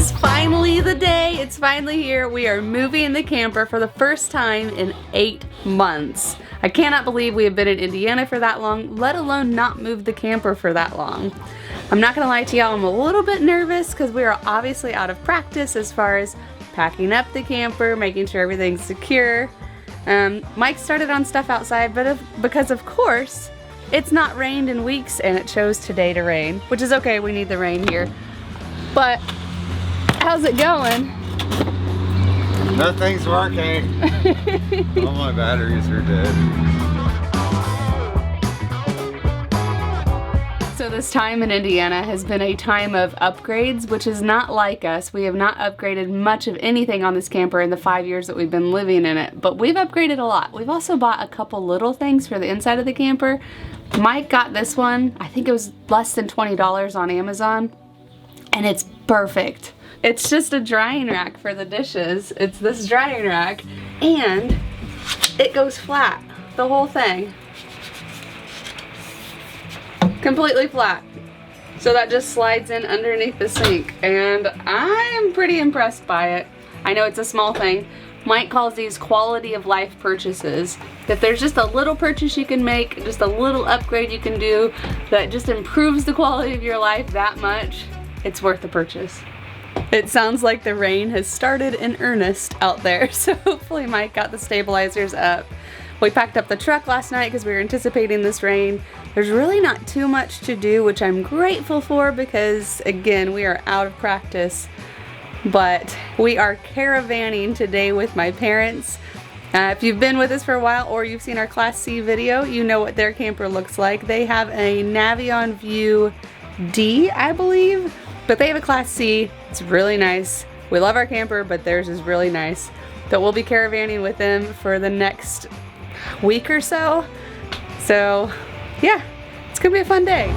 is finally the day. It's finally here. We are moving the camper for the first time in 8 months. I cannot believe we have been in Indiana for that long, let alone not move the camper for that long. I'm not gonna lie to y'all, I'm a little bit nervous because we are obviously out of practice as far as packing up the camper, making sure everything's secure. Mike started on stuff outside, but because of course, it's not rained in weeks and it chose today to rain, which is okay, we need the rain here. But how's it going? Nothing's working. All my batteries are dead. So this time in Indiana has been a time of upgrades, which is not like us. We have not upgraded much of anything on this camper in the 5 years that we've been living in it, but we've upgraded a lot. We've also bought a couple little things for the inside of the camper. Mike got this one, I think it was less than $20 on Amazon, and it's perfect. It's just a drying rack for the dishes. It's this drying rack, and it goes flat, the whole thing. Completely flat. So that just slides in underneath the sink, and I am pretty impressed by it. I know it's a small thing. Mike calls these quality of life purchases. If there's just a little purchase you can make, just a little upgrade you can do that just improves the quality of your life that much, it's worth the purchase. It sounds like the rain has started in earnest out there, so hopefully Mike got the stabilizers up. We packed up the truck last night because we were anticipating this rain. There's really not too much to do, which I'm grateful for because, again, we are out of practice. But we are caravanning today with my parents. If you've been with us for a while or you've seen our Class C video, you know what their camper looks like. They have a Navion View D, I believe, but they have a Class C. It's really nice. We love our camper, but theirs is really nice. But we'll be caravanning with them for the next week or so. So yeah, it's gonna be a fun day.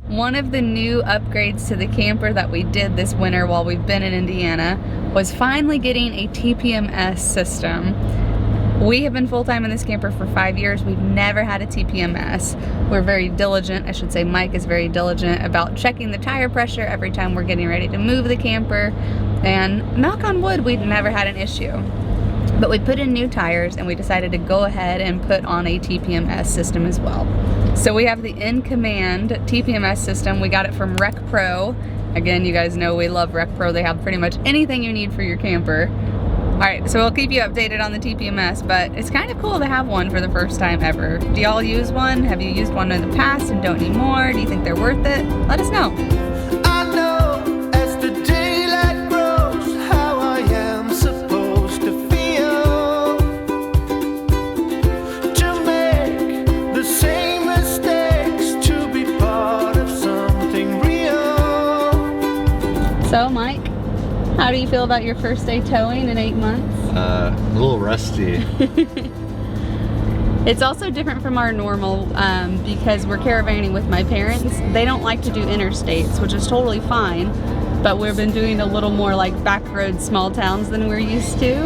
One of the new upgrades to the camper that we did this winter while we've been in Indiana was finally getting a TPMS system. We have been full-time in this camper for 5 years. We've never had a TPMS. We're very diligent, I should say Mike is very diligent about checking the tire pressure every time we're getting ready to move the camper, and knock on wood, we've never had an issue. But we put in new tires and we decided to go ahead and put on a TPMS system as well. So we have the in-command TPMS system. We got it from Rec Pro. Again, you guys know we love Rec Pro. They have pretty much anything you need for your camper. Alright, so we'll keep you updated on the TPMS, but it's kind of cool to have one for the first time ever. Do y'all use one? Have you used one in the past and don't anymore? Do you think they're worth it? Let us know. So Mike, how do you feel about your first day towing in 8 months? A little rusty. It's also different from our normal because we're caravanning with my parents. They don't like to do interstates, which is totally fine, but we've been doing a little more like back road small towns than we're used to.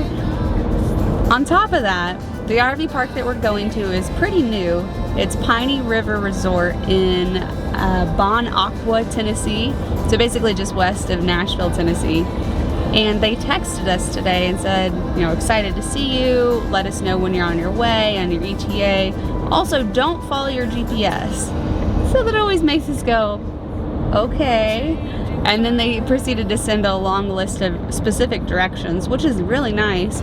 On top of that, the RV park that we're going to is pretty new. It's Piney River Resort in Bon Aqua, Tennessee. So basically just west of Nashville, Tennessee. And they texted us today and said, you know, excited to see you. Let us know when you're on your way, on your ETA. Also, don't follow your GPS. So that always makes us go, okay. And then they proceeded to send a long list of specific directions, which is really nice.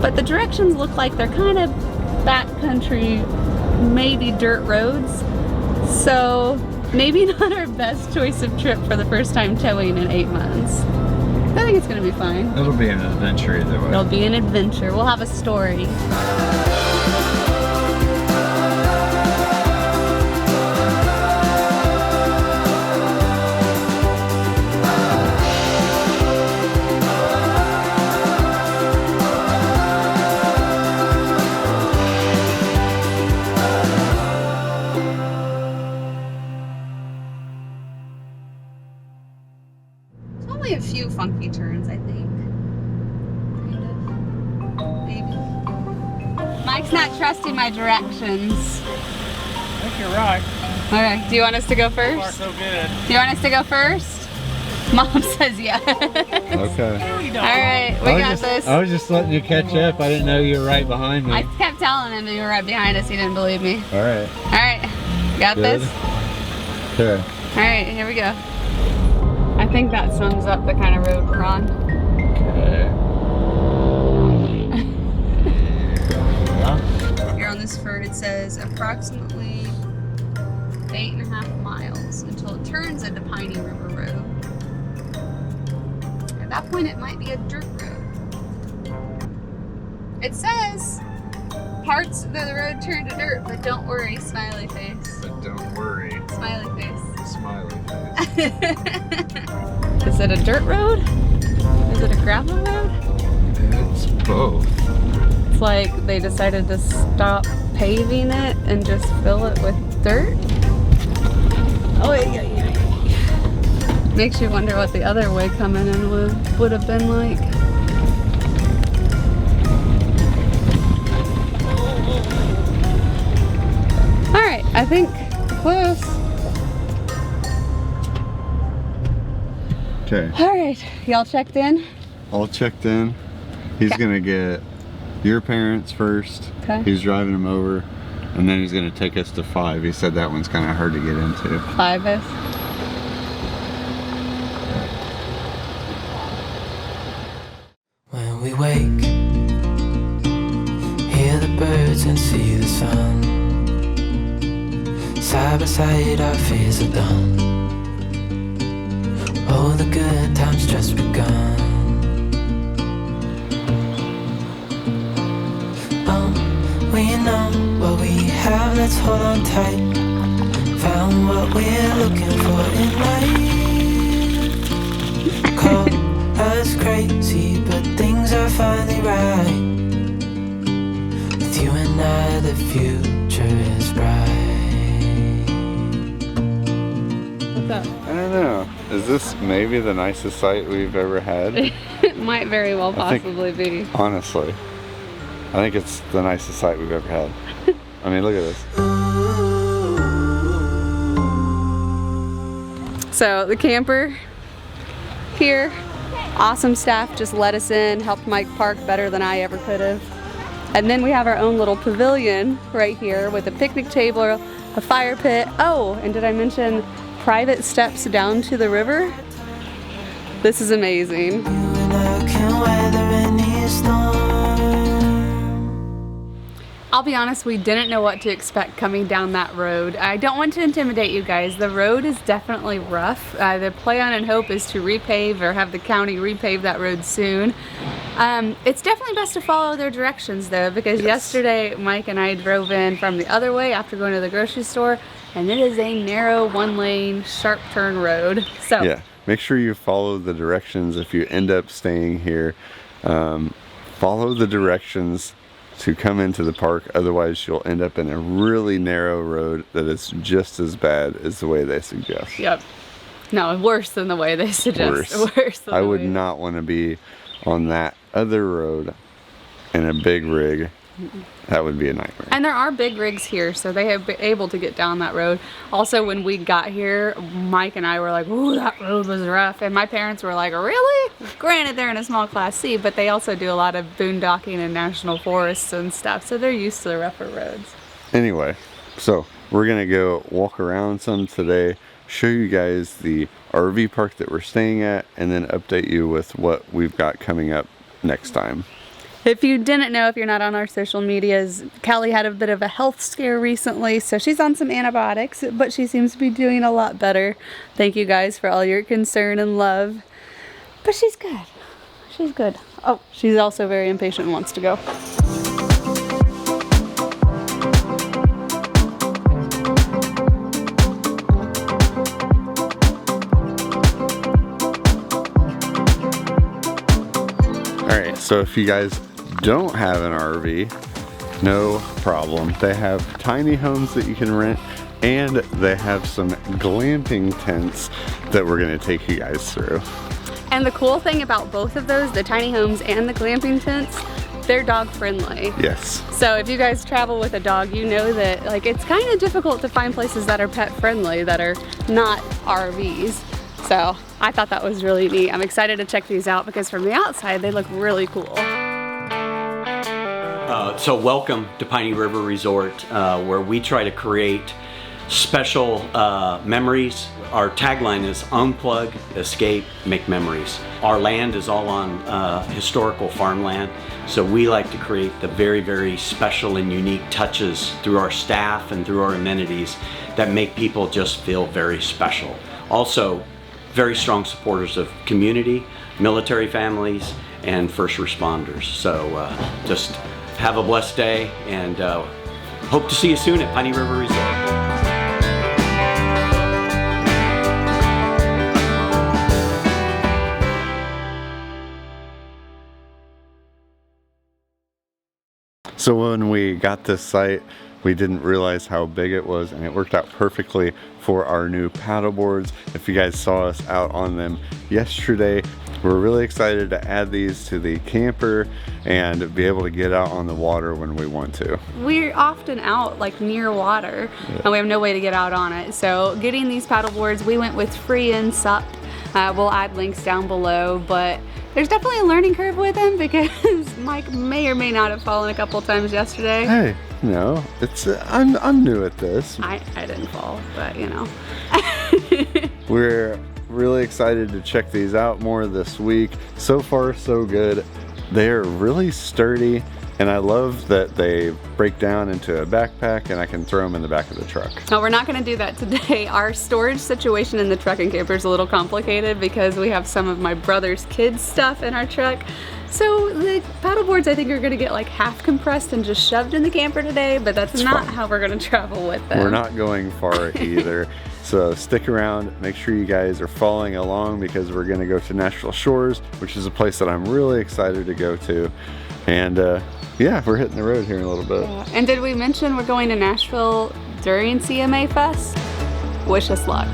But the directions look like they're kind of backcountry, maybe dirt roads. So maybe not our best choice of trip for the first time towing in 8 months. I think it's gonna be fine. It'll be an adventure either way. It'll be an adventure. We'll have a story. few funky turns, I think. Kind of. Maybe. Mike's not trusting my directions. I think you're right. Okay, do you want us to go So far, first? so good. Do you want us to go first? Mom says yeah. Okay. Alright, we got this. I was just letting you catch up. I didn't know you were right behind me. I kept telling him that you were right behind us. He didn't believe me. Alright. Alright, got Good. this? Okay. Alright, here we go. I think that sums up the kind of road we're on. Okay. Here on this road it says approximately 8.5 miles until it turns into Piney River Road. At that point it might be a dirt road. It says parts of the road turn to dirt, but don't worry, smiley face. But don't worry. Smiley face. Smiley face. Is it a dirt road? Is it a gravel road? It's both. It's like they decided to stop paving it and just fill it with dirt. Oh, yeah. Makes you wonder what the other way coming in would have been like. All right, I think close. Okay. All right, y'all checked in? All checked in. He's gonna get your parents first. Okay. He's driving them over, and then he's gonna take us to 5. He said that one's kind of hard to get into. 5-ish. When we wake, hear the birds and see the sun. Side by side our fears are done. Oh, the good times just begun. Oh, we know what we have, let's hold on tight. Found what we're looking for in life. Call us crazy, but things are finally right. With you and I, the future is bright. What's up? I don't know. Is this maybe the nicest site we've ever had? It might very well I think- possibly be. Honestly, I think it's the nicest site we've ever had. I mean, look at this. So the camper here, awesome staff, just let us in, helped Mike park better than I ever could have. And then we have our own little pavilion right here with a picnic table, a fire pit. Oh, and did I mention private steps down to the river? This is amazing. You and I can weather any storm. I'll be honest, we didn't know what to expect coming down that road. I don't want to intimidate you guys. The road is definitely rough. The plan and hope is to repave or have the county repave that road soon. It's definitely best to follow their directions though, because yesterday Mike and I drove in from the other way after going to the grocery store, and it is a narrow 1-lane sharp turn road. So Yeah, make sure you follow the directions if you end up staying here. Follow the directions to come into the park, otherwise you'll end up in a really narrow road that is just as bad as the way they suggest. Yep. No, worse than the way they suggest. Worse than I the would way- not want to be on that other road in a big rig. That would be a nightmare. And there are big rigs here, so they have been able to get down that road. Also, when we got here, Mike and I were like, ooh, that road was rough. And my parents were like, really? Granted, they're in a small Class C, but they also do a lot of boondocking and national forests and stuff, so they're used to the rougher roads. Anyway, so we're gonna go walk around some today, show you guys the RV park that we're staying at, and then update you with what we've got coming up next time. If you didn't know, if you're not on our social medias, Callie had a bit of a health scare recently, so she's on some antibiotics, but she seems to be doing a lot better. Thank you guys for all your concern and love. But she's good. She's good. Oh, she's also very impatient and wants to go. Alright, so if you guys don't have an RV, no problem. They have tiny homes that you can rent, and they have some glamping tents that we're going to take you guys through. And the cool thing about both of those, the tiny homes and the glamping tents, they're dog friendly. Yes. So if you guys travel with a dog, you know that like it's kind of difficult to find places that are pet friendly that are not RVs. So I thought that was really neat. I'm excited to check these out because from the outside they look really cool. So welcome to Piney River Resort, where we try to create special memories. Our tagline is unplug, escape, make memories. Our land is all on historical farmland, so we like to create the very, very special and unique touches through our staff and through our amenities that make people just feel very special. Also, very strong supporters of community, military families, and first responders. So just have a blessed day, and hope to see you soon at Piney River Resort. So when we got this site, we didn't realize how big it was, and it worked out perfectly for our new paddle boards. If you guys saw us out on them yesterday, we're really excited to add these to the camper and be able to get out on the water when we want to. We're often out like near water, and we have no way to get out on it. So getting these paddle boards, we went with free and SUP. We'll add links down below, but there's definitely a learning curve with them because Mike may or may not have fallen a couple times yesterday. Hey, no, it's I'm new at this. I didn't fall, but you know. We're really excited to check these out more this week. So far, so good. They're really sturdy, and I love that they break down into a backpack and I can throw them in the back of the truck. No, we're not going to do that today. Our storage situation in the truck and camper is a little complicated because we have some of my brother's kids' stuff in our truck. So the paddle boards I think are going to get like half compressed and just shoved in the camper today, but that's not how we're going to travel with them. We're not going far either. So stick around, make sure you guys are following along because we're going to go to Nashville Shores, which is a place that I'm really excited to go to. And yeah, we're hitting the road here in a little bit. Yeah. And did we mention we're going to Nashville during CMA Fest? Wish us luck.